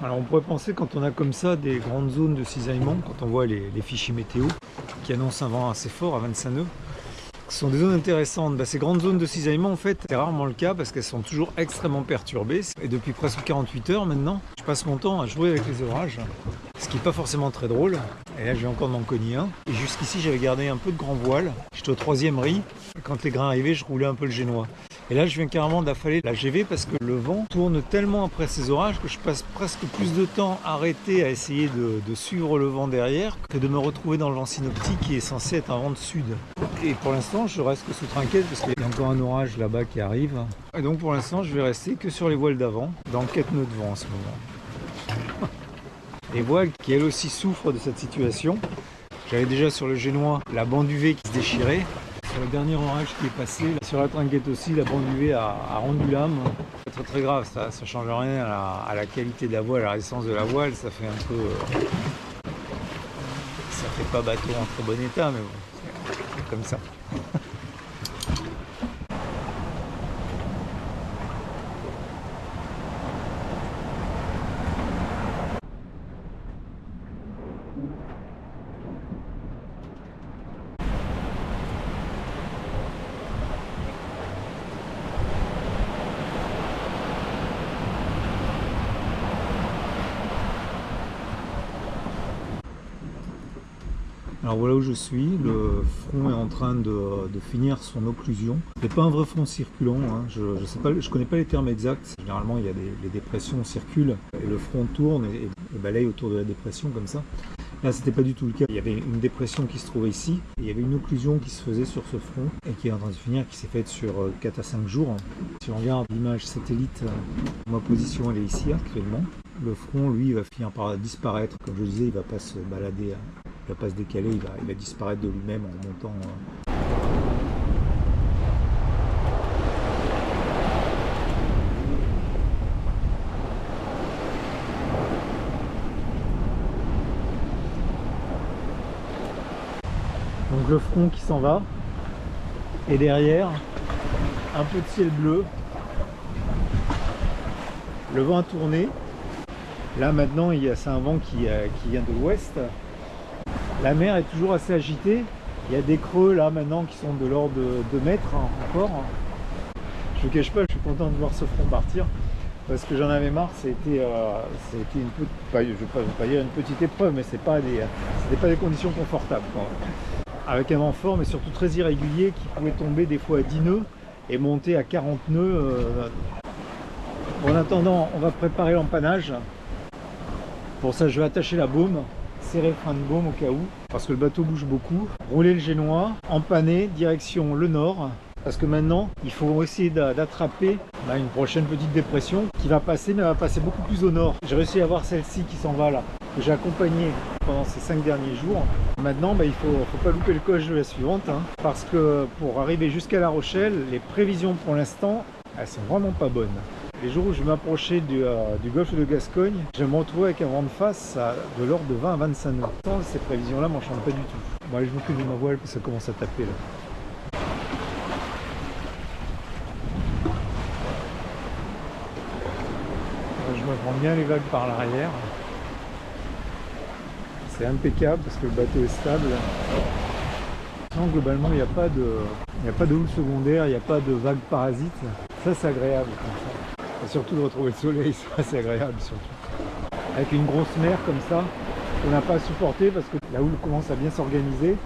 Alors on pourrait penser quand on a comme ça des grandes zones de cisaillement, quand on voit les fichiers météo qui annoncent un vent assez fort à 25 nœuds, ce sont des zones intéressantes. Ces grandes zones de cisaillement, en fait, c'est rarement le cas parce qu'elles sont toujours extrêmement perturbées. Et depuis presque 48 heures maintenant, je passe mon temps à jouer avec les orages, ce qui n'est pas forcément très drôle. Et là, je vais encore m'en cogner un. Et jusqu'ici, j'avais gardé un peu de grand voile. J'étais au 3e riz. Et quand les grains arrivaient, je roulais un peu le génois. Et là, je viens carrément d'affaler la GV parce que le vent tourne tellement après ces orages que je passe presque plus de temps arrêté à essayer de suivre le vent derrière que de me retrouver dans le vent synoptique qui est censé être un vent de sud. Et pour l'instant, je reste que sous trinquette parce qu'il y a encore un orage là-bas qui arrive. Et donc pour l'instant, je vais rester que sur les voiles d'avant, dans 4 nœuds de vent en ce moment. Les voiles qui elles aussi souffrent de cette situation. J'avais déjà sur le génois la bande UV qui se déchirait. Sur le dernier orage qui est passé, sur la trinquette aussi, la bande UV a rendu l'âme. C'est très grave, ça ne change rien à la qualité de la voile, à la résistance de la voile. Ça fait un peu... ça fait pas bateau en très bon état, mais bon, c'est comme ça. Alors voilà où je suis, le front est en train de finir son occlusion. Ce n'est pas un vrai front circulant, hein. Je connais pas les termes exacts. Généralement il y a les dépressions circulent et le front tourne et balaye autour de la dépression comme ça. Là c'était pas du tout le cas. Il y avait une dépression qui se trouvait ici et il y avait une occlusion qui se faisait sur ce front et qui est en train de finir, qui s'est faite sur 4 à 5 jours. Si on regarde l'image satellite, ma position elle est ici actuellement. Le front lui va finir par disparaître. Comme je disais, il va pas se balader. Il ne va pas se décaler, il va disparaître de lui-même en montant. Donc le front qui s'en va, et derrière, un peu de ciel bleu. Le vent a tourné. Là maintenant, c'est un vent qui vient de l'ouest. La mer est toujours assez agitée. Il y a des creux là maintenant qui sont de l'ordre de 2 mètres encore. Je ne cache pas, je suis content de voir ce front partir parce que j'en avais marre. C'était une petite, je ne vais pas dire une petite épreuve, mais c'était pas des conditions confortables, quoi. Avec un vent fort, mais surtout très irrégulier, qui pouvait tomber des fois à 10 nœuds et monter à 40 nœuds. En attendant, on va préparer l'empannage. Pour ça, je vais attacher la baume. Serrer le frein de baume au cas où, parce que le bateau bouge beaucoup. Rouler le génois, empanner, direction le nord, parce que maintenant il faut essayer d'attraper une prochaine petite dépression qui va passer, mais elle va passer beaucoup plus au nord. J'ai réussi à voir celle-ci qui s'en va là, que j'ai accompagnée pendant ces 5 derniers jours. Maintenant il faut pas louper le coche de la suivante, hein, parce que pour arriver jusqu'à La Rochelle, les prévisions pour l'instant elles sont vraiment pas bonnes. Les jours où je m'approchais du golfe de Gascogne, je me retrouvais avec un vent de face de l'ordre de 20 à 25 nœuds. Ces prévisions-là ne m'enchantent pas du tout. Bon, allez, je m'occupe de ma voile parce que ça commence à taper là. Je me prends bien les vagues par l'arrière. C'est impeccable parce que le bateau est stable. Globalement, il n'y a pas de houle secondaire, il n'y a pas de vagues parasites. Ça, c'est agréable comme ça. Et surtout de retrouver le soleil, c'est agréable surtout. Avec une grosse mer comme ça, on n'a pas à supporter parce que la houle commence à bien s'organiser.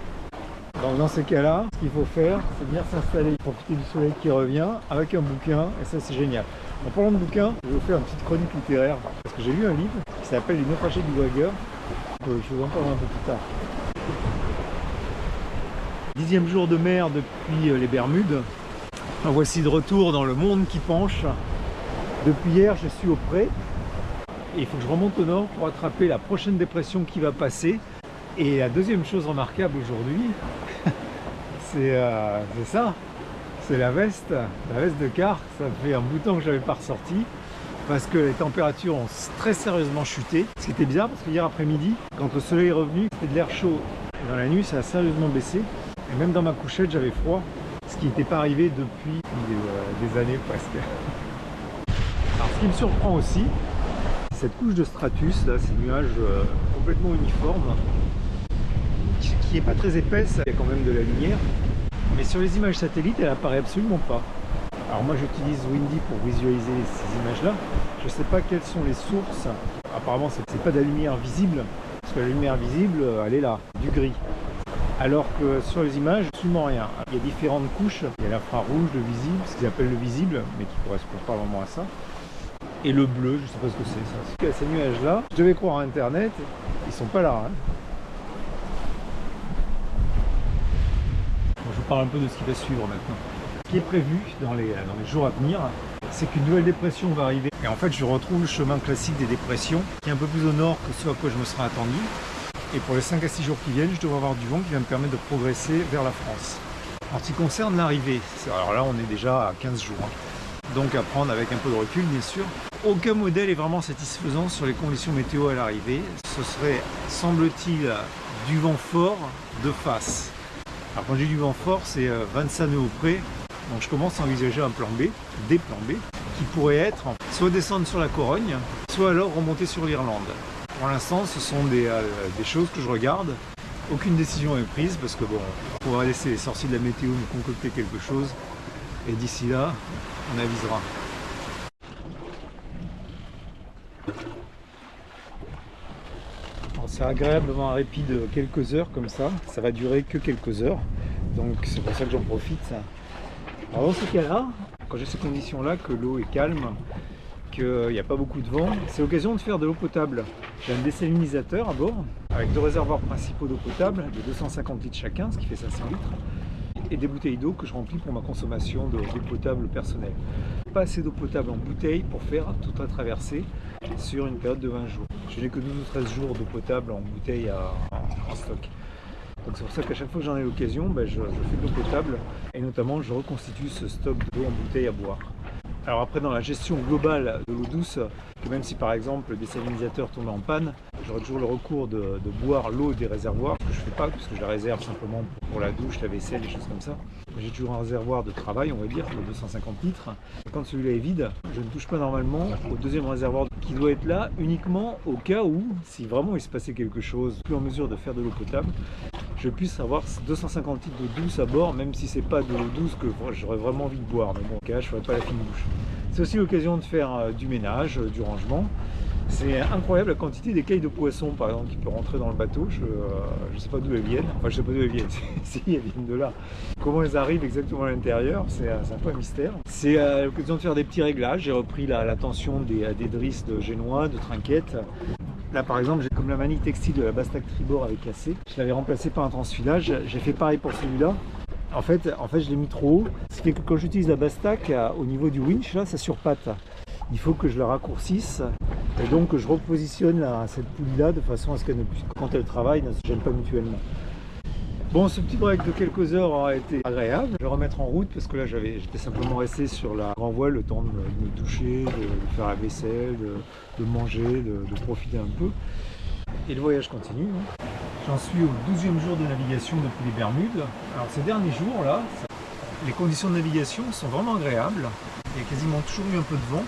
Dans ces cas-là, ce qu'il faut faire, c'est bien s'installer, profiter du soleil qui revient avec un bouquin, et ça c'est génial. En parlant de bouquin, je vais vous faire une petite chronique littéraire parce que j'ai lu un livre qui s'appelle Les naufragés du voyageur. Je vous en parlerai un peu plus tard. 10e jour de mer depuis les Bermudes. Voici de retour dans le monde qui penche. Depuis hier, je suis au pré et il faut que je remonte au nord pour attraper la prochaine dépression qui va passer. Et la deuxième chose remarquable aujourd'hui, c'est ça, c'est la veste de Carre. Ça fait un bout de temps que je n'avais pas ressorti parce que les températures ont très sérieusement chuté. Ce qui était bizarre parce que hier après-midi, quand le soleil est revenu, c'était de l'air chaud. Et dans la nuit, ça a sérieusement baissé. Et même dans ma couchette, j'avais froid, ce qui n'était pas arrivé depuis des années presque. Alors ce qui me surprend aussi, cette couche de stratus, là, ces nuages complètement uniformes, qui n'est pas très épaisse, il y a quand même de la lumière, mais sur les images satellites, elle apparaît absolument pas. Alors moi j'utilise Windy pour visualiser ces images-là. Je ne sais pas quelles sont les sources. Apparemment c'est pas de la lumière visible, parce que la lumière visible, elle est là, du gris. Alors que sur les images, absolument rien. Il y a différentes couches. Il y a l'infrarouge, le visible, ce qu'ils appellent le visible, mais qui ne correspond pas vraiment à ça. Et le bleu, je ne sais pas ce que c'est ça. Ces nuages-là, je devais croire à Internet, ils sont pas là. Hein. Bon, je vous parle un peu de ce qui va suivre maintenant. Ce qui est prévu dans les jours à venir, c'est qu'une nouvelle dépression va arriver. Et en fait, je retrouve le chemin classique des dépressions, qui est un peu plus au nord que ce à quoi je me serais attendu. Et pour les 5 à 6 jours qui viennent, je devrais avoir du vent qui va me permettre de progresser vers la France. En ce qui concerne l'arrivée, alors là on est déjà à 15 jours. Donc à prendre avec un peu de recul bien sûr. Aucun modèle est vraiment satisfaisant sur les conditions météo à l'arrivée. Ce serait, semble-t-il, du vent fort de face. Alors quand j'ai du vent fort, c'est 25 nœuds au près. Donc je commence à envisager un plan B, des plans B, qui pourraient être soit descendre sur la Corogne, soit alors remonter sur l'Irlande. Pour l'instant, ce sont des choses que je regarde. Aucune décision est prise parce que bon, on va laisser les sorciers de la météo nous concocter quelque chose. Et d'ici là, on avisera. C'est agréable d'avoir un répit de quelques heures comme ça. Ça va durer que quelques heures. Donc c'est pour ça que j'en profite. Alors dans ce cas-là, quand j'ai ces conditions-là, que l'eau est calme, qu'il n'y a pas beaucoup de vent, c'est l'occasion de faire de l'eau potable. J'ai un désalinisateur à bord, avec 2 réservoirs principaux d'eau potable, de 250 litres chacun, ce qui fait 500 litres, et des bouteilles d'eau que je remplis pour ma consommation d'eau potable personnelle. Pas assez d'eau potable en bouteille pour faire toute la traversée sur une période de 20 jours. Je n'ai que 12 ou 13 jours d'eau potable en bouteille en stock. Donc c'est pour ça qu'à chaque fois que j'en ai l'occasion, je fais de l'eau potable, et notamment je reconstitue ce stock d'eau en bouteille à boire. Alors après, dans la gestion globale de l'eau douce, que même si par exemple le désalinisateur tombe en panne, j'aurai toujours le recours de boire l'eau des réservoirs, ce que je ne fais pas puisque je la réserve simplement pour la douche, la vaisselle, des choses comme ça. J'ai toujours un réservoir de travail, on va dire, de 250 litres. Quand celui-là est vide, je ne touche pas normalement au deuxième réservoir qui doit être là uniquement au cas où, si vraiment il se passait quelque chose, plus en mesure de faire de l'eau potable, je puisse avoir 250 litres d'eau douce à bord, même si c'est pas de l'eau douce que j'aurais vraiment envie de boire. Mais bon, au cas, je ne ferai pas la fine bouche. C'est aussi l'occasion de faire du ménage, du rangement. C'est incroyable la quantité d'écailles de poisson, par exemple, qui peut rentrer dans le bateau. Je ne sais pas d'où elles viennent. Enfin, je sais pas d'où elles viennent. Si, elles viennent de là. Comment elles arrivent exactement à l'intérieur, c'est un peu un mystère. C'est l'occasion de faire des petits réglages. J'ai repris la tension des drisses de génois, de trinquettes. Là par exemple, j'ai comme la manille textile de la Bastac Tribord avait cassé. Je l'avais remplacé par un transfilage. J'ai fait pareil pour celui-là. En fait, je l'ai mis trop haut. Ce qui fait que quand j'utilise la Bastac, au niveau du winch, là, ça surpatte. Il faut que je la raccourcisse et donc que je repositionne cette poulie-là de façon à ce qu'elle ne puisse, quand elle travaille, ne se gêne pas mutuellement. Bon, ce petit break de quelques heures aura été agréable. Je vais remettre en route parce que là, j'étais simplement resté sur la grand voile, le temps de me doucher, de faire la vaisselle, de manger, de profiter un peu. Et le voyage continue. Hein. J'en suis au 12e jour de navigation depuis les Bermudes. Alors ces derniers jours là, les conditions de navigation sont vraiment agréables. Il y a quasiment toujours eu un peu de vent.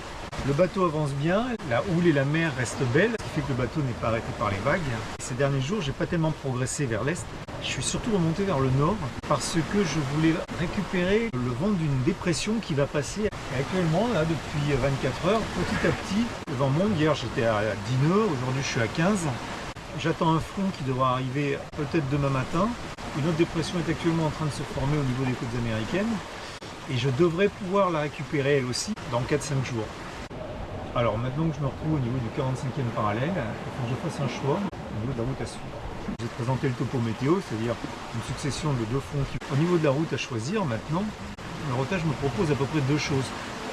Le bateau avance bien, la houle et la mer restent belles, ce qui fait que le bateau n'est pas arrêté par les vagues. Ces derniers jours, j'ai pas tellement progressé vers l'est. Je suis surtout remonté vers le nord parce que je voulais récupérer le vent d'une dépression qui va passer. Et actuellement, là, depuis 24 heures, petit à petit, le vent monte. Hier, j'étais à 10 nœuds, aujourd'hui, je suis à 15. J'attends un front qui devra arriver peut-être demain matin. Une autre dépression est actuellement en train de se former au niveau des côtes américaines. Et je devrais pouvoir la récupérer elle aussi dans 4-5 jours. Alors maintenant que je me retrouve au niveau du 45e parallèle, il faut que je fasse un choix au niveau de la route à suivre. J'ai présenté le topo météo, c'est-à-dire une succession de 2 fronts. Au niveau de la route à choisir maintenant, le routage me propose à peu près 2 choses.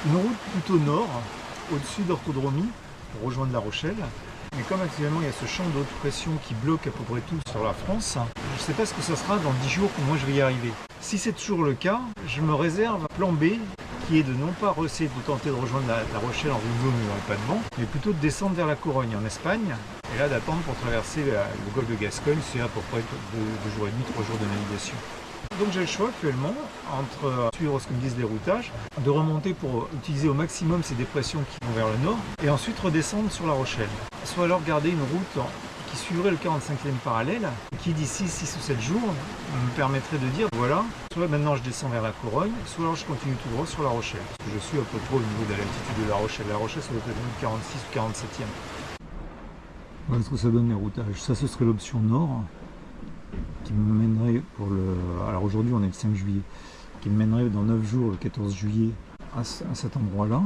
Une route plutôt nord, au-dessus d'Orthodromie, pour rejoindre La Rochelle. Mais comme actuellement il y a ce champ de haute pression qui bloque à peu près tout sur la France, je ne sais pas ce que ça sera dans 10 jours pour moi je vais y arriver. Si c'est toujours le cas, je me réserve un plan B qui est de non pas essayer de tenter de rejoindre la Rochelle dans une zone où il n'y aurait pas de vent, mais plutôt de descendre vers la Corogne en Espagne, et là d'attendre pour traverser le golfe de Gascogne, c'est à peu près 2 jours et demi, 3 jours de navigation. Donc j'ai le choix actuellement entre suivre ce que me disent les routages, de remonter pour utiliser au maximum ces dépressions qui vont vers le nord, et ensuite redescendre sur La Rochelle. Soit alors garder une route qui suivrait le 45e parallèle, qui d'ici 6 ou 7 jours me permettrait de dire, voilà, soit maintenant je descends vers la Corogne, soit alors je continue tout droit sur La Rochelle. Parce que je suis à peu près au niveau de la latitude de La Rochelle. La Rochelle, ça doit être le 46 ou 47e. Voilà ce que ça donne les routages. Ça, ce serait l'option nord, qui me mènerait pour le... Alors aujourd'hui, on est le 5 juillet, qui me mènerait dans 9 jours, le 14 juillet, à cet endroit-là.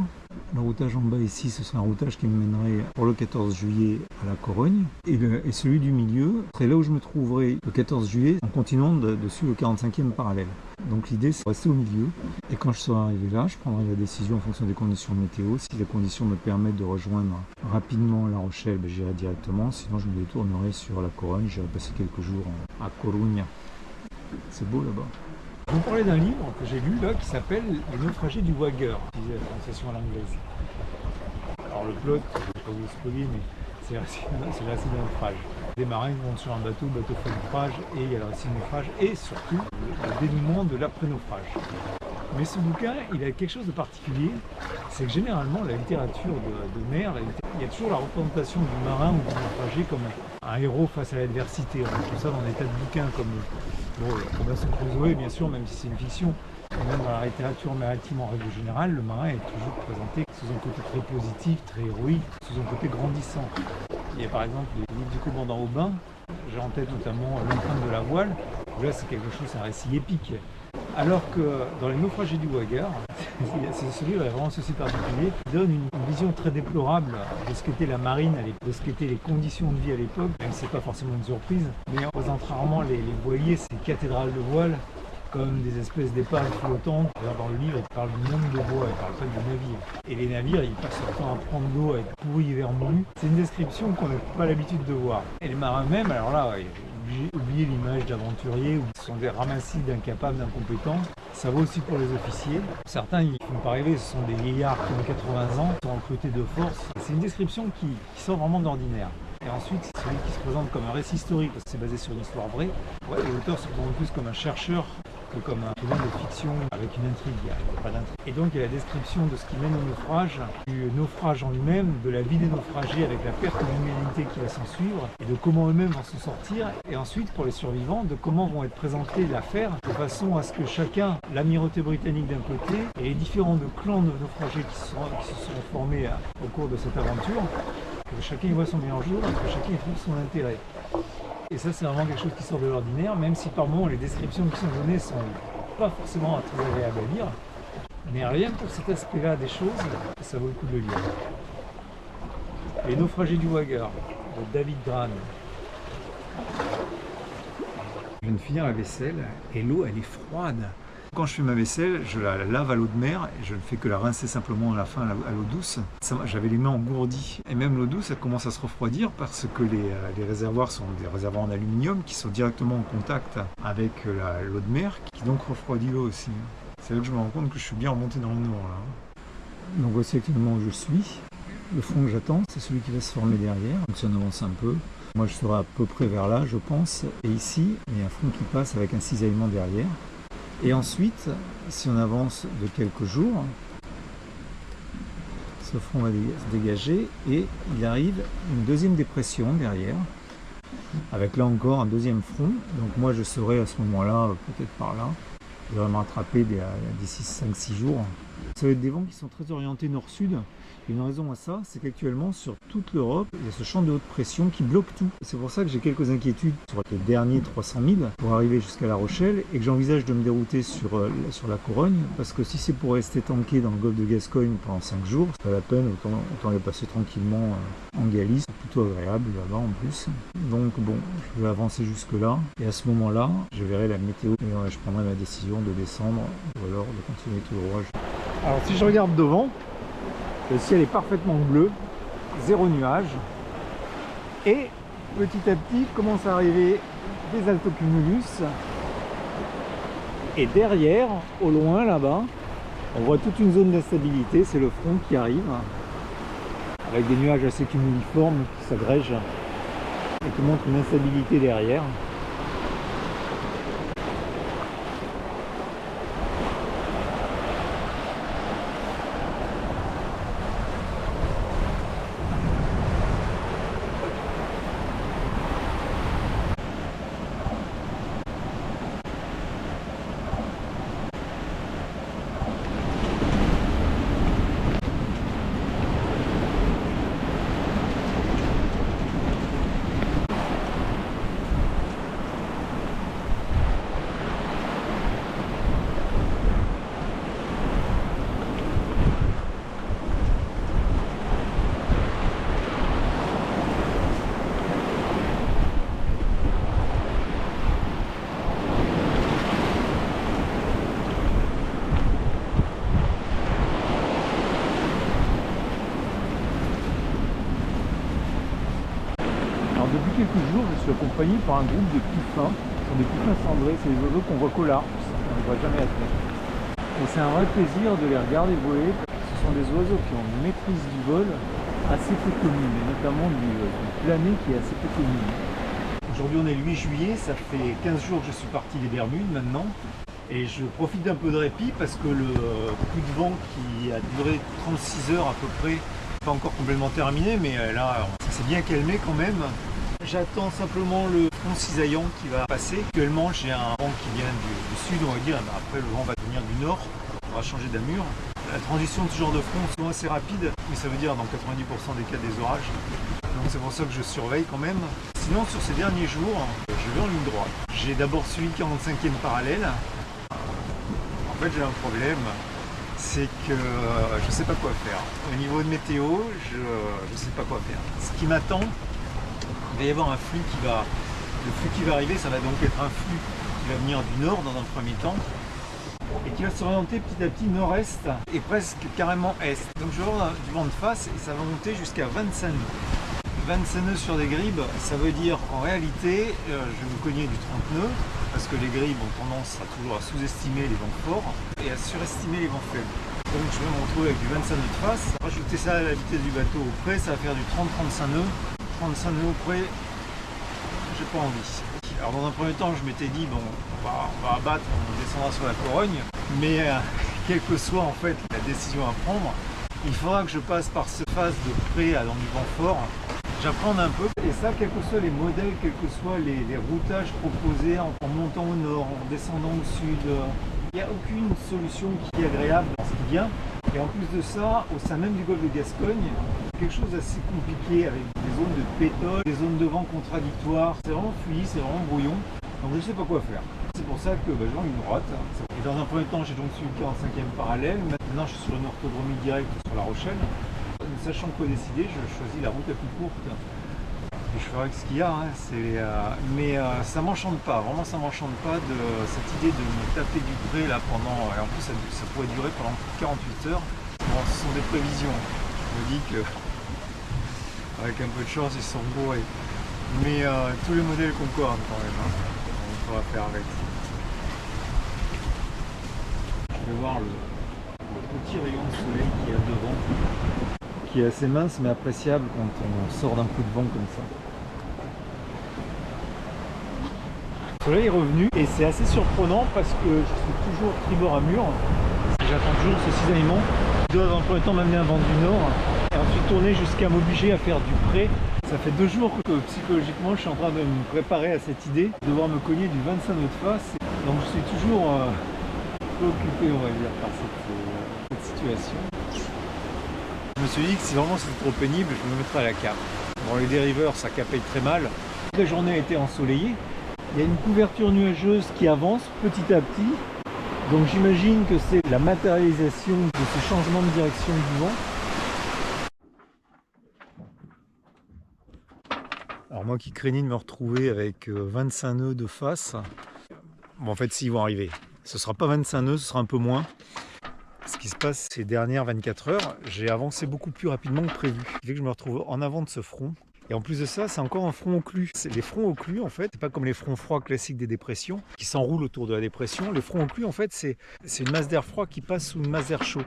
Le routage en bas ici, ce serait un routage qui me mènerait pour le 14 juillet à la Corogne. Et celui du milieu serait là où je me trouverais le 14 juillet en continuant dessus le 45e parallèle. Donc l'idée, c'est de rester au milieu. Et quand je serai arrivé là, je prendrai la décision en fonction des conditions météo. Si les conditions me permettent de rejoindre rapidement La Rochelle, j'irai directement. Sinon, je me détournerai sur la Corogne. J'irai passer quelques jours à Coruña. C'est beau là-bas. Je vais vous parler d'un livre que j'ai lu là qui s'appelle Les naufragés du Wager, utilisé la prononciation à l'anglaise. Alors le plot, je ne vais pas vous spoiler, mais c'est le récit d'un naufrage. Des marins qui vont sur un bateau, le bateau fait naufrage, et il y a le récit du naufrage, et surtout le dénouement de l'après-naufrage. Mais ce bouquin, il a quelque chose de particulier, c'est que généralement la littérature de mer, il y a toujours la représentation du marin ou du naufragé comme un héros face à l'adversité. On trouve ça dans des tas de bouquins comme Robinson Crusoe, bien sûr, même si c'est une fiction. Et même dans la littérature maritime en règle générale, le marin est toujours présenté sous un côté très positif, très héroïque, sous un côté grandissant. Il y a par exemple les livres du commandant Aubin, j'ai en tête notamment L'empreinte de la voile, où là c'est quelque chose, c'est un récit épique. Alors que dans Les naufragés du Wager, ce livre est vraiment ceci particulier, il donne une vision très déplorable de ce qu'était la marine, de ce qu'étaient les conditions de vie à l'époque, même si c'est pas forcément une surprise, mais on présente rarement les voiliers, ces cathédrales de voile, comme des espèces d'épaves flottantes. D'ailleurs, dans le livre, il parle du monde de bois, il parle pas de navires. Et les navires, ils passent leur temps à prendre l'eau, à être pourris et vermoulus. C'est une description qu'on n'a pas l'habitude de voir. Et les marins même, alors là, oubliez l'image d'aventuriers, où ce sont des ramassis d'incapables, d'incompétents. Ça vaut aussi pour les officiers. Certains, ils ne font pas rêver, ce sont des vieillards qui ont 80 ans, qui sont recrutés de force. C'est une description qui sort vraiment d'ordinaire. Et ensuite, c'est celui qui se présente comme un récit historique, parce que c'est basé sur une histoire vraie. Ouais, l'auteur se présente plus comme un chercheur que comme un écrivain de fiction avec une intrigue. Il n'y a pas d'intrigue. Et donc, il y a la description de ce qui mène au naufrage, du naufrage en lui-même, de la vie des naufragés avec la perte de l'humanité qui va s'en suivre, et de comment eux-mêmes vont s'en sortir. Et ensuite, pour les survivants, de comment vont être présentés l'affaire, de façon à ce que chacun, l'amirauté britannique d'un côté, et les différents clans de naufragés qui se sont formés au cours de cette aventure, que chacun y voit son meilleur jour et que chacun y trouve son intérêt. Et ça, c'est vraiment quelque chose qui sort de l'ordinaire, même si par moments les descriptions qui sont données sont pas forcément très agréables à lire. Mais rien que pour cet aspect-là des choses, ça vaut le coup de le lire. Les naufragés du Wager, de David Gran. Je viens de finir la vaisselle et l'eau, elle est froide. Quand je fais ma vaisselle, je la lave à l'eau de mer et je ne fais que la rincer simplement à la fin à l'eau douce. J'avais les mains engourdies. Et même l'eau douce, elle commence à se refroidir parce que les réservoirs sont des réservoirs en aluminium qui sont directement en contact avec l'eau de mer, qui donc refroidit l'eau aussi. C'est là que je me rends compte que je suis bien remonté dans le nord. Là. Donc voici actuellement où je suis. Le front que j'attends, c'est celui qui va se former derrière. Donc si on avance un peu, moi je serai à peu près vers là, je pense. Et ici, il y a un front qui passe avec un cisaillement derrière. Et ensuite, si on avance de quelques jours, ce front va se dégager et il arrive une deuxième dépression derrière, avec là encore un deuxième front. Donc moi je serai à ce moment-là, peut-être par là, je vais me rattraper d'ici 5-6 jours. Ça va être des vents qui sont très orientés nord-sud. Et une raison à ça, c'est qu'actuellement sur toute l'Europe, il y a ce champ de haute pression qui bloque tout. C'est pour ça que j'ai quelques inquiétudes sur les derniers 300 000 pour arriver jusqu'à La Rochelle et que j'envisage de me dérouter sur la Corogne, parce que si c'est pour rester tanké dans le golfe de Gascogne pendant 5 jours, c'est pas la peine, autant les passer tranquillement en Galice, c'est plutôt agréable là-bas en plus. Donc bon, je vais avancer jusque là et à ce moment-là, je verrai la météo et je prendrai ma décision de descendre ou alors de continuer tout droit. Alors si je regarde devant, le ciel est parfaitement bleu, zéro nuage, et petit à petit commence à arriver des altocumulus, et derrière, au loin là-bas, on voit toute une zone d'instabilité, c'est le front qui arrive, avec des nuages assez cumuliformes qui s'agrègent, et qui montrent une instabilité derrière. jour, je suis accompagné par un groupe de puffins. Ce sont des puffins cendrés, c'est des oiseaux qu'on voit qu'au large, on ne les voit jamais à terre. Et c'est un vrai plaisir de les regarder voler. Ce sont des oiseaux qui ont une maîtrise du vol assez peu commune, et notamment du planer qui est assez peu commune. Aujourd'hui on est le 8 juillet, ça fait 15 jours que je suis parti des Bermudes maintenant. Et je profite d'un peu de répit parce que le coup de vent qui a duré 36 heures à peu près, pas encore complètement terminé, mais là ça s'est bien calmé quand même. J'attends simplement le front cisaillant qui va passer. Actuellement j'ai un vent qui vient du sud, on va dire, après le vent va venir du nord, on va changer d'amure. La transition de ce genre de front est souvent assez rapide, mais ça veut dire dans 90% des cas des orages. Donc c'est pour ça que je surveille quand même. Sinon sur ces derniers jours, je vais en ligne droite. J'ai d'abord suivi le 45e parallèle. En fait j'ai un problème, c'est que je ne sais pas quoi faire. Au niveau de météo, je ne sais pas quoi faire. Ce qui m'attend, il va y avoir un flux qui va... Le flux qui va arriver, ça va donc être un flux qui va venir du nord dans un premier temps et qui va s'orienter petit à petit nord-est et presque carrément est. Donc je vais avoir du vent de face et ça va monter jusqu'à 25 nœuds. 25 nœuds sur des gribes, ça veut dire qu'en réalité, je vais me cogner du 30 nœuds parce que les gribes ont tendance à toujours à sous-estimer les vents forts et à surestimer les vents faibles. Donc je vais me retrouver avec du 25 nœuds de face. Rajouter ça à la vitesse du bateau au près, ça va faire du 30-35 nœuds. 35 nœuds au près, j'ai pas envie. Alors dans un premier temps, je m'étais dit, bon, on va abattre, on descendra sur la Corogne, mais quelle que soit en fait la décision à prendre, il faudra que je passe par ce phase de près dans du vent fort. J'apprends un peu, et ça, quels que soient les modèles, quels que soient les routages proposés en montant au nord, en descendant au sud, il n'y a aucune solution qui est agréable dans ce qui vient. Et en plus de ça, au sein même du golfe de Gascogne, quelque chose d'assez compliqué avec des zones de pétole, des zones de vent contradictoires. C'est vraiment fouillis, c'est vraiment brouillon, donc je ne sais pas quoi faire. C'est pour ça que je vais en ligne droite. Et dans un premier temps, j'ai donc suivi le 45e parallèle. Maintenant, je suis sur une orthodromie directe sur La Rochelle. Ne sachant quoi décider, je choisis la route la plus courte et je ferai avec ce qu'il y a. Mais ça m'enchante pas, vraiment ça m'enchante pas de cette idée de me taper du près là pendant. Et en plus ça pourrait durer pendant 48 heures. Bon, ce sont des prévisions. Je me dis que avec un peu de chance ils sont bourrés. Mais tous les modèles concordent quand même. On pourra faire avec. Je vais voir le petit rayon de soleil qu'il y a devant, qui est assez mince mais appréciable quand on sort d'un coup de vent comme ça. Le soleil est revenu et c'est assez surprenant parce que je suis toujours tribord à mur. J'attends toujours ce cisaillement. Je dois dans le premier temps m'amener un vent du nord et ensuite tourner jusqu'à m'obliger à faire du près. Ça fait 2 jours que psychologiquement je suis en train de me préparer à cette idée de devoir me cogner du 25 nœuds de face. Donc je suis toujours préoccupé, on va dire, par cette situation. Je me suis dit que si vraiment c'était trop pénible, je me mettrais à la cape. Dans les dériveurs, ça capaille très mal. La journée a été ensoleillée. Il y a une couverture nuageuse qui avance petit à petit. Donc j'imagine que c'est la matérialisation de ce changement de direction du vent. Alors moi qui craignais de me retrouver avec 25 nœuds de face, bon en fait s'ils vont arriver. Ce ne sera pas 25 nœuds, ce sera un peu moins. Ce qui se passe ces dernières 24 heures, j'ai avancé beaucoup plus rapidement que prévu. Ce qui fait que je me retrouve en avant de ce front. Et en plus de ça, c'est encore un front occlus. Les fronts occlus, en fait, c'est pas comme les fronts froids classiques des dépressions qui s'enroulent autour de la dépression. Les fronts occlus, en fait, c'est une masse d'air froid qui passe sous une masse d'air chaud.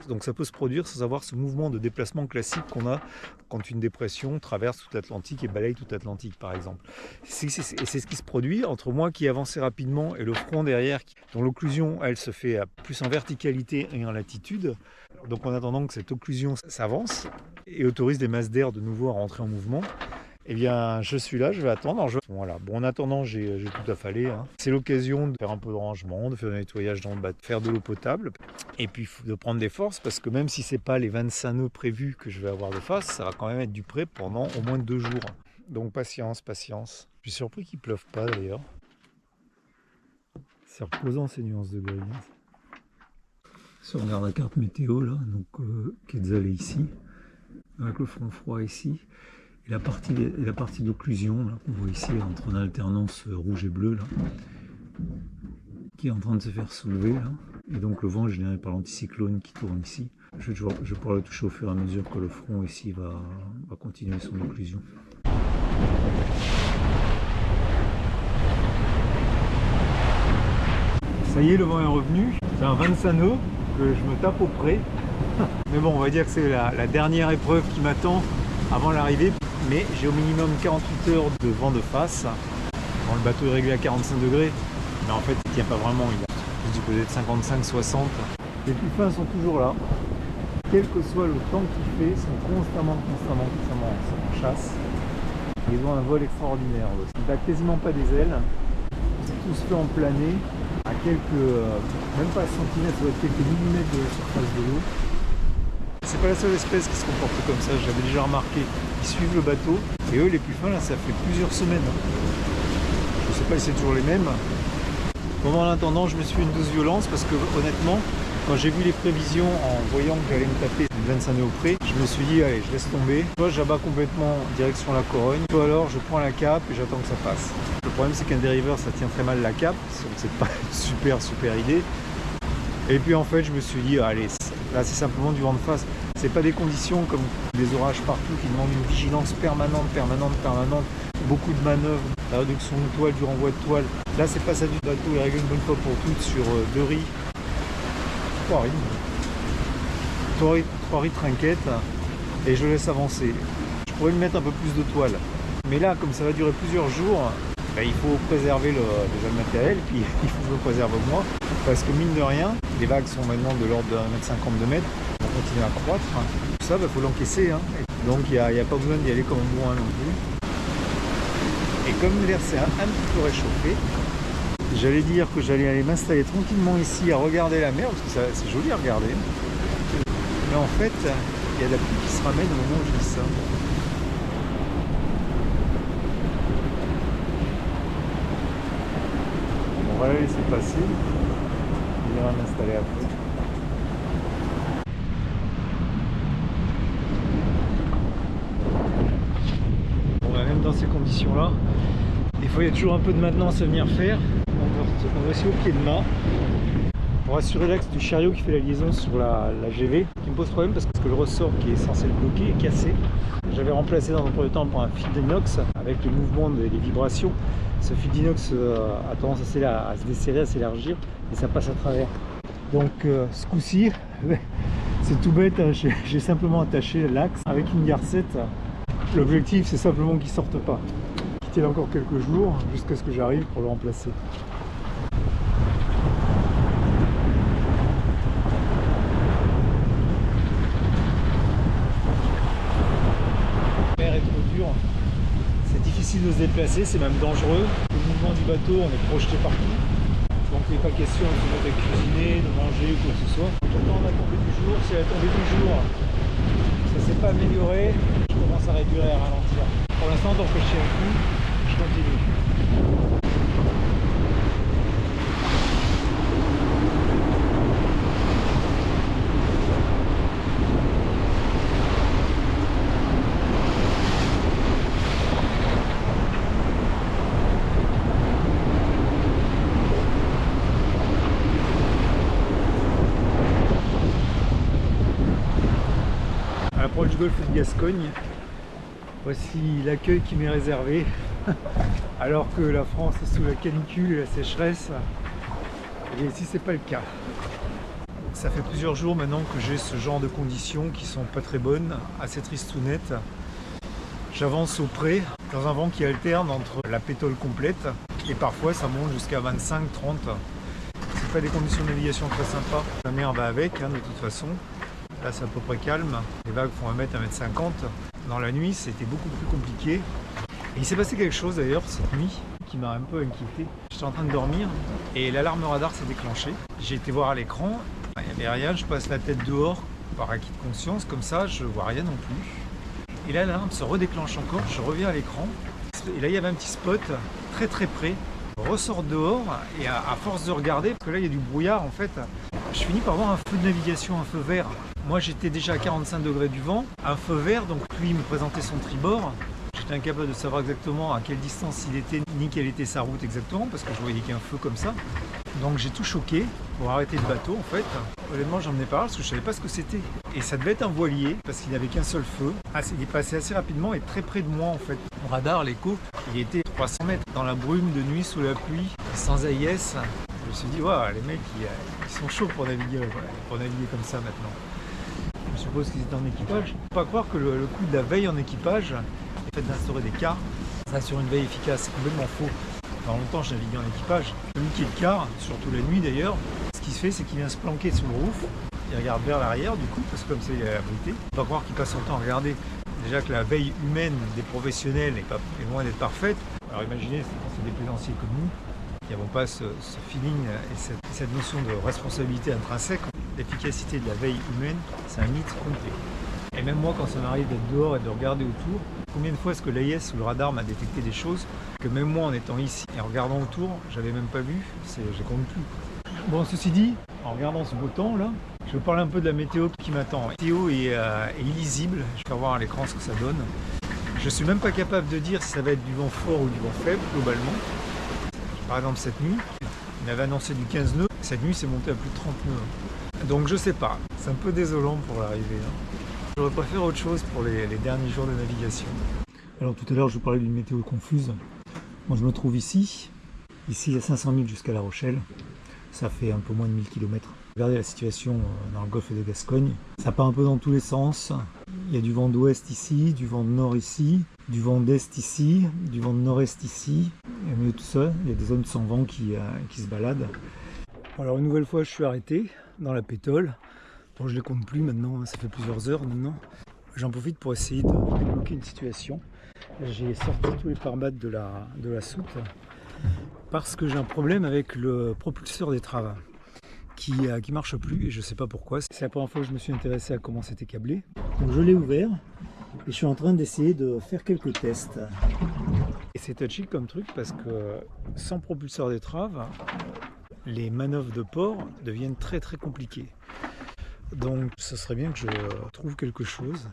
Donc ça peut se produire sans avoir ce mouvement de déplacement classique qu'on a quand une dépression traverse toute l'Atlantique et balaye toute l'Atlantique, par exemple. Et c'est ce qui se produit entre moi qui avançais rapidement et le front derrière, dont l'occlusion, elle, se fait plus en verticalité et en latitude. Donc en attendant que cette occlusion s'avance et autorise des masses d'air de nouveau à rentrer en mouvement, eh bien je suis là, je vais attendre. Voilà. Bon, en attendant, j'ai tout affalé. C'est l'occasion de faire un peu de rangement, de faire du nettoyage dans le bateau, de faire de l'eau potable et puis de prendre des forces parce que même si c'est pas les 25 nœuds prévus que je vais avoir de face, ça va quand même être du près pendant au moins 2 jours. Donc patience, patience. Je suis surpris qu'il pleuve pas d'ailleurs. C'est reposant ces nuances de gris. Si on regarde la carte météo là, donc Quetzal est ici, avec le front froid ici, et la partie d'occlusion qu'on voit ici entre en alternance rouge et bleu là, qui est en train de se faire soulever là, et donc le vent est généré par l'anticyclone qui tourne ici. Je vais pouvoir le toucher au fur et à mesure que le front ici va continuer son occlusion. Ça y est, le vent est revenu. C'est un 25 nœuds que je me tape au près. Mais bon, on va dire que c'est la dernière épreuve qui m'attend avant l'arrivée. Mais j'ai au minimum 48 heures de vent de face. Bon, le bateau est réglé à 45 degrés. Mais en fait, il tient pas vraiment. Il est plus du côté de 55-60. Les puffins sont toujours là. Quel que soit le temps qu'il fait, ils sont constamment en chasse. Ils ont un vol extraordinaire. Ils ne battent quasiment pas des ailes. Tout se fait en plané, à quelques, même pas centimètres, ça doit être quelques millimètres de la surface de l'eau. C'est pas la seule espèce qui se comporte comme ça, j'avais déjà remarqué. Ils suivent le bateau, et eux les puffins là, ça fait plusieurs semaines. Je sais pas si c'est toujours les mêmes. Bon, en attendant, je me suis fait une douce violence parce que honnêtement, quand j'ai vu les prévisions en voyant que j'allais me taper une 25 nœuds au près, je me suis dit allez, je laisse tomber. Soit j'abats complètement direction la Corogne, soit alors je prends la cape et j'attends que ça passe. Le problème c'est qu'un dériveur ça tient très mal la cape, donc c'est pas une super idée. Et puis en fait je me suis dit allez, là c'est simplement du vent de face. C'est pas des conditions comme des orages partout qui demandent une vigilance permanente, beaucoup de manœuvres, la réduction de toile, du renvoi de toile. Là c'est pas ça du bateau, il règle une bonne fois pour toutes sur 2 riz. 3 riz trinquettes et je le laisse avancer. Je pourrais lui mettre un peu plus de toile. Mais là, comme ça va durer plusieurs jours, il faut préserver déjà le matériel, puis il faut que je le préserve moi. Parce que mine de rien, les vagues sont maintenant de l'ordre de 1,50 m, 2 mètres, vont continuer à croître. Tout ça, il faut l'encaisser. Donc il n'y a pas besoin d'y aller comme un bourrin non plus. Et comme l'air s'est un petit peu réchauffé, j'allais dire que j'allais aller m'installer tranquillement ici à regarder la mer, parce que c'est joli à regarder. Mais en fait, il y a de la pluie qui se ramène au moment où je dis ça. On va la laisser passer. On ira m'installer après. Bon, même dans ces conditions-là, des fois il y a toujours un peu de maintenance à venir faire. On va essayer au pied de mât pour assurer l'axe du chariot qui fait la liaison sur la GV, qui me pose problème parce que le ressort qui est censé le bloquer est cassé. J'avais remplacé dans un premier temps par un fil d'inox avec le mouvement des vibrations. Ce fil d'inox a tendance à se desserrer, à s'élargir et ça passe à travers. Donc ce coup-ci, c'est tout bête, hein, j'ai simplement attaché l'axe avec une garcette. L'objectif c'est simplement qu'il ne sorte pas. Il y a encore quelques jours jusqu'à ce que j'arrive pour le remplacer. La mer est trop dure, c'est difficile de se déplacer, c'est même dangereux. Le mouvement du bateau, on est projeté partout. Donc il n'est pas question de cuisiner, de manger ou quoi que ce soit. J'attends la tombée du jour, c'est la tombée du jour. Ça ne s'est pas amélioré, je commence à réduire et à ralentir. Pour l'instant, tant que je tiens le coup, je continue. À l'approche du golfe de Gascogne, voici l'accueil qui m'est réservé. Alors que la France est sous la canicule et la sécheresse, et ici c'est pas le cas. Ça fait plusieurs jours maintenant que j'ai ce genre de conditions qui sont pas très bonnes, assez tristounettes. J'avance au près dans un vent qui alterne entre la pétole complète et parfois ça monte jusqu'à 25-30. C'est pas des conditions de navigation très sympas. La mer va avec de toute façon. Là c'est à peu près calme. Les vagues font 1 m, 1 m 50. Dans la nuit c'était beaucoup plus compliqué. Et il s'est passé quelque chose d'ailleurs cette nuit qui m'a un peu inquiété. J'étais en train de dormir et l'alarme radar s'est déclenchée. J'ai été voir à l'écran, il n'y avait rien, je passe la tête dehors par acquis de conscience, comme ça je vois rien non plus. Et là l'alarme se redéclenche encore, je reviens à l'écran et là il y avait un petit spot très près. Je ressors dehors et à force de regarder, parce que là il y a du brouillard en fait, je finis par voir un feu de navigation, un feu vert. Moi j'étais déjà à 45 degrés du vent, un feu vert, donc lui il me présentait son tribord. J'étais incapable de savoir exactement à quelle distance il était, ni quelle était sa route exactement, parce que je voyais qu'il y a un feu comme ça. Donc j'ai tout choqué pour arrêter le bateau en fait. Honnêtement j'en ai parlé parce que je savais pas ce que c'était. Et ça devait être un voilier, parce qu'il n'avait qu'un seul feu. Il est passé assez rapidement et très près de moi en fait. Mon radar, l'écho, il était 300 mètres. Dans la brume de nuit, sous la pluie, sans AIS, je me suis dit, waouh, les mecs ils sont chauds pour naviguer comme ça maintenant. Je suppose qu'ils étaient en équipage. Faut pas croire que le coup de la veille en équipage, le fait d'instaurer des quarts, ça assure une veille efficace, c'est complètement faux. Pendant longtemps je naviguais en équipage. Celui qui est de quart, surtout la nuit d'ailleurs, ce qu'il fait c'est qu'il vient se planquer sur le roof, il regarde vers l'arrière du coup, parce que comme ça il est abrité. Faut pas croire qu'il passe son temps à regarder. Déjà que la veille humaine des professionnels est loin d'être parfaite. Alors imaginez, c'est des plaisanciers comme nous, qui n'avons pas ce feeling et cette notion de responsabilité intrinsèque. L'efficacité de la veille humaine, c'est un mythe complet. Et même moi, quand ça m'arrive d'être dehors et de regarder autour, combien de fois est-ce que l'AIS ou le radar m'a détecté des choses que même moi, en étant ici et en regardant autour, j'avais même pas vu, je compte plus. Bon, ceci dit, en regardant ce beau temps là, je vais parler un peu de la météo qui m'attend. La météo est illisible, je vais faire voir à l'écran ce que ça donne. Je suis même pas capable de dire si ça va être du vent fort ou du vent faible, globalement. Par exemple, cette nuit, on avait annoncé du 15 nœuds, cette nuit c'est monté à plus de 30 nœuds. Donc je sais pas, c'est un peu désolant pour l'arrivée. J'aurais préféré autre chose pour les derniers jours de navigation. Alors tout à l'heure je vous parlais d'une météo confuse. Moi je me trouve ici il y a 500 000 jusqu'à La Rochelle. Ça fait un peu moins de 1000 km. Regardez la situation dans le golfe de Gascogne. Ça part un peu dans tous les sens. Il y a du vent d'ouest ici, du vent de nord ici, du vent d'est ici, du vent de nord-est ici. Et au milieu de tout ça, il y a des zones sans vent qui se baladent. Alors une nouvelle fois, je suis arrêté dans la pétole. Bon, je ne les compte plus maintenant, ça fait plusieurs heures maintenant. J'en profite pour essayer de débloquer une situation. J'ai sorti tous les pare-battes de la soute parce que j'ai un problème avec le propulseur d'étrave qui marche plus et je ne sais pas pourquoi. C'est la première fois que je me suis intéressé à comment c'était câblé. Donc je l'ai ouvert et je suis en train d'essayer de faire quelques tests. Et c'est touchy comme truc parce que sans propulseur d'étrave, les manœuvres de port deviennent très très compliquées. Donc ce serait bien que je trouve quelque chose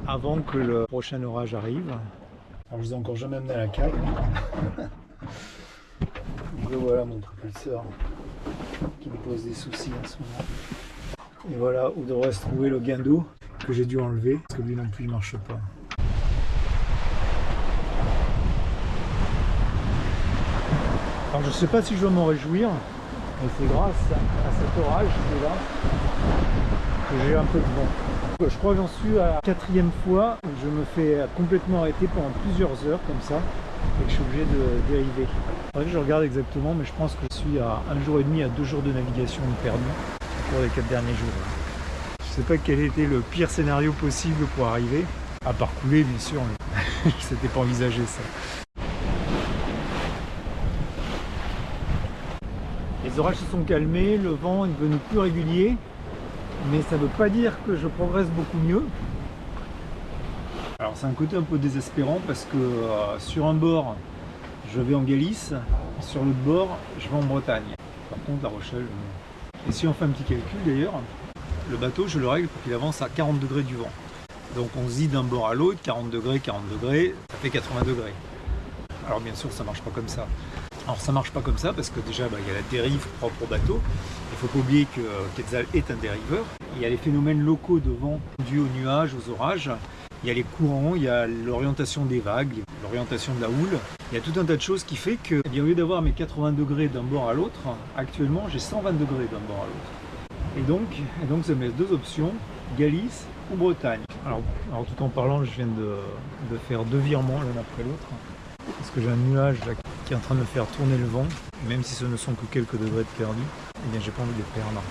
avant que le prochain orage arrive. Alors je vous ai encore jamais amené à la cale. Donc voilà mon propulseur qui me pose des soucis en ce moment. Et voilà où devrait se trouver le gain d'eau que j'ai dû enlever parce que lui non plus il marche pas. Alors je ne sais pas si je dois m'en réjouir, mais c'est grâce à cet orage qui est là que j'ai un peu de vent. Je crois que j'en suis à la 4e fois où je me fais complètement arrêter pendant plusieurs heures comme ça et que je suis obligé de dériver. C'est vrai que je regarde exactement, mais je pense que je suis à 1 jour et demi à 2 jours de navigation perdue au cours des 4 derniers jours. Je ne sais pas quel était le pire scénario possible pour arriver, à part couler bien sûr, mais c'était pas envisagé ça. Les orages se sont calmés, le vent est devenu plus régulier, mais ça ne veut pas dire que je progresse beaucoup mieux. Alors c'est un côté un peu désespérant parce que sur un bord, je vais en Galice, sur l'autre bord, je vais en Bretagne. Par contre, La Rochelle... Et si on fait un petit calcul d'ailleurs, le bateau, je le règle pour qu'il avance à 40 degrés du vent. Donc on se dit d'un bord à l'autre, 40 degrés, ça fait 80 degrés. Alors bien sûr, ça ne marche pas comme ça. Alors ça marche pas comme ça parce que déjà il y a la dérive propre au bateau. Il ne faut pas oublier que Quetzal est un dériveur. Il y a les phénomènes locaux de vent dus aux nuages, aux orages. Il y a les courants, il y a l'orientation des vagues, l'orientation de la houle. Il y a tout un tas de choses qui fait que, au lieu d'avoir mes 80 degrés d'un bord à l'autre, actuellement j'ai 120 degrés d'un bord à l'autre. Et donc ça me laisse deux options, Galice ou Bretagne. Alors tout en parlant, je viens de faire 2 virements l'un après l'autre. Parce que j'ai un nuage là, qui est en train de me faire tourner le vent, même si ce ne sont que quelques degrés de perdu, eh bien j'ai pas envie de les perdre.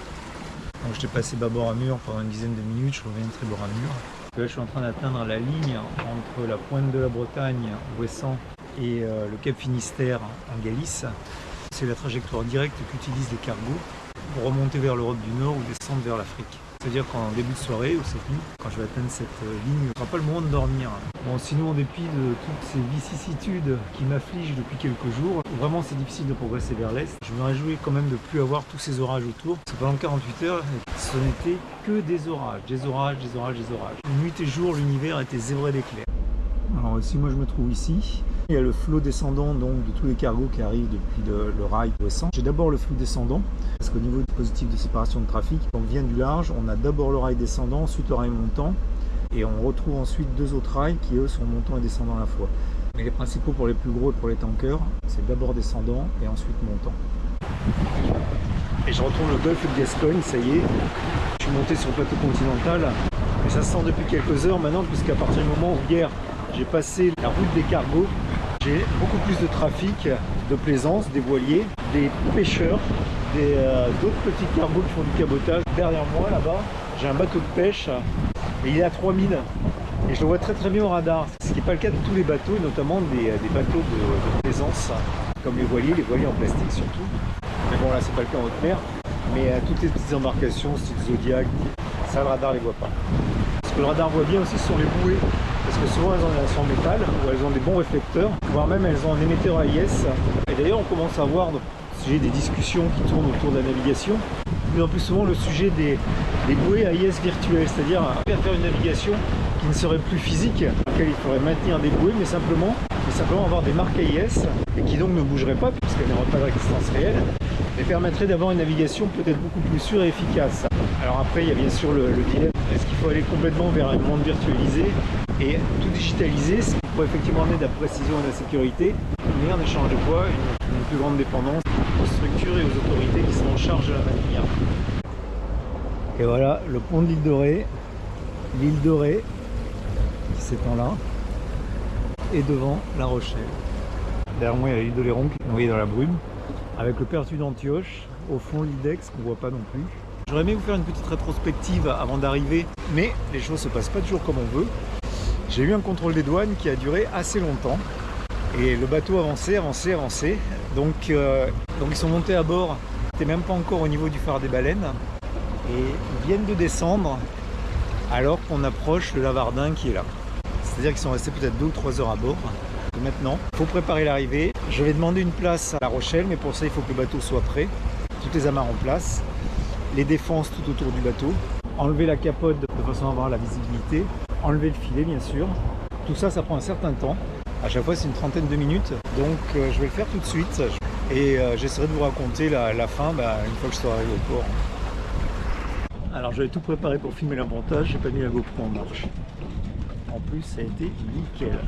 Donc j'étais passé bâbord à mur pendant une dizaine de minutes, je reviens tribord à mur. Là je suis en train d'atteindre la ligne entre la pointe de la Bretagne, Ouessant, et le cap Finistère en Galice. C'est la trajectoire directe qu'utilisent les cargos pour remonter vers l'Europe du Nord ou descendre vers l'Afrique. C'est-à-dire qu'en début de soirée ou cette nuit, quand je vais atteindre cette ligne, ce ne sera pas le moment de dormir. Bon, sinon, en dépit de toutes ces vicissitudes qui m'affligent depuis quelques jours, vraiment c'est difficile de progresser vers l'Est. Je me réjouis quand même de ne plus avoir tous ces orages autour. Parce que pendant 48 heures, ce n'était que des orages, des orages, des orages, des orages. Nuit et jour, l'univers était zébré d'éclairs. Alors ici, moi je me trouve ici. Il y a le flot descendant donc, de tous les cargos qui arrivent depuis le rail Ouessant. J'ai d'abord le flux descendant, parce qu'au niveau du dispositif de séparation de trafic, on vient du large, on a d'abord le rail descendant, ensuite le rail montant, et on retrouve ensuite 2 autres rails qui eux sont montants et descendants à la fois. Mais les principaux pour les plus gros et pour les tankers, c'est d'abord descendant et ensuite montant. Et je retrouve le golfe de Gascogne, ça y est. Je suis monté sur le plateau continental. Mais ça se sent depuis quelques heures maintenant, puisqu'à partir du moment où hier j'ai passé la route des cargos, j'ai beaucoup plus de trafic, de plaisance, des voiliers, des pêcheurs, d'autres petits cargos qui font du cabotage. Derrière moi, là-bas, j'ai un bateau de pêche et il est à 3000. Et je le vois très très bien au radar, ce qui n'est pas le cas de tous les bateaux, et notamment des bateaux de plaisance, comme les voiliers en plastique surtout. Mais bon, là, c'est pas le cas en haute mer. Mais toutes les petites embarcations, style Zodiac, ça, le radar les voit pas. Ce que le radar voit bien aussi, ce sont les bouées. Parce que souvent, elles sont en métal, ou elles ont des bons réflecteurs, voire même elles ont un émetteur AIS. Et d'ailleurs, on commence à voir, au sujet des discussions qui tournent autour de la navigation, de plus en plus souvent le sujet des bouées AIS virtuelles, c'est-à-dire faire une navigation qui ne serait plus physique, dans laquelle il faudrait maintenir des bouées, mais simplement avoir des marques AIS, et qui donc ne bougeraient pas, puisqu'elles n'auraient pas de résistance réelle, mais permettrait d'avoir une navigation peut-être beaucoup plus sûre et efficace. Alors après, il y a bien sûr le dilemme, est-ce qu'il faut aller complètement vers un monde virtualisé et tout digitalisé, ce qui pourrait effectivement amener de la précision et de la sécurité, mais en échange de quoi une plus grande dépendance aux structures et aux autorités qui sont en charge de la maintenir. Et voilà le pont de l'île de Ré qui s'étend là, et devant La Rochelle. Derrière moi il y a l'île de Léron qui est noyée dans la brume, avec le pertu d'Antioche, au fond l'île d'Aix qu'on voit pas non plus. J'aurais aimé vous faire une petite rétrospective avant d'arriver, mais les choses se passent pas toujours comme on veut. J'ai eu un contrôle des douanes qui a duré assez longtemps, et le bateau avançait. Donc ils sont montés à bord, c'était même pas encore au niveau du phare des baleines, et ils viennent de descendre alors qu'on approche le Lavardin qui est là. C'est-à-dire qu'ils sont restés peut-être 2 ou 3 heures à bord. Et maintenant, il faut préparer l'arrivée. Je vais demander une place à La Rochelle, mais pour ça il faut que le bateau soit prêt, toutes les amarres en place, les défenses tout autour du bateau, enlever la capote de façon à avoir la visibilité, enlever le filet bien sûr. Tout ça, ça prend un certain temps. À chaque fois, c'est une trentaine de minutes. Donc je vais le faire tout de suite. Et j'essaierai de vous raconter la fin une fois que je serai arrivé au port. Alors j'avais tout préparé pour filmer le montage, j'ai pas mis la GoPro en marche. En plus, ça a été nickel.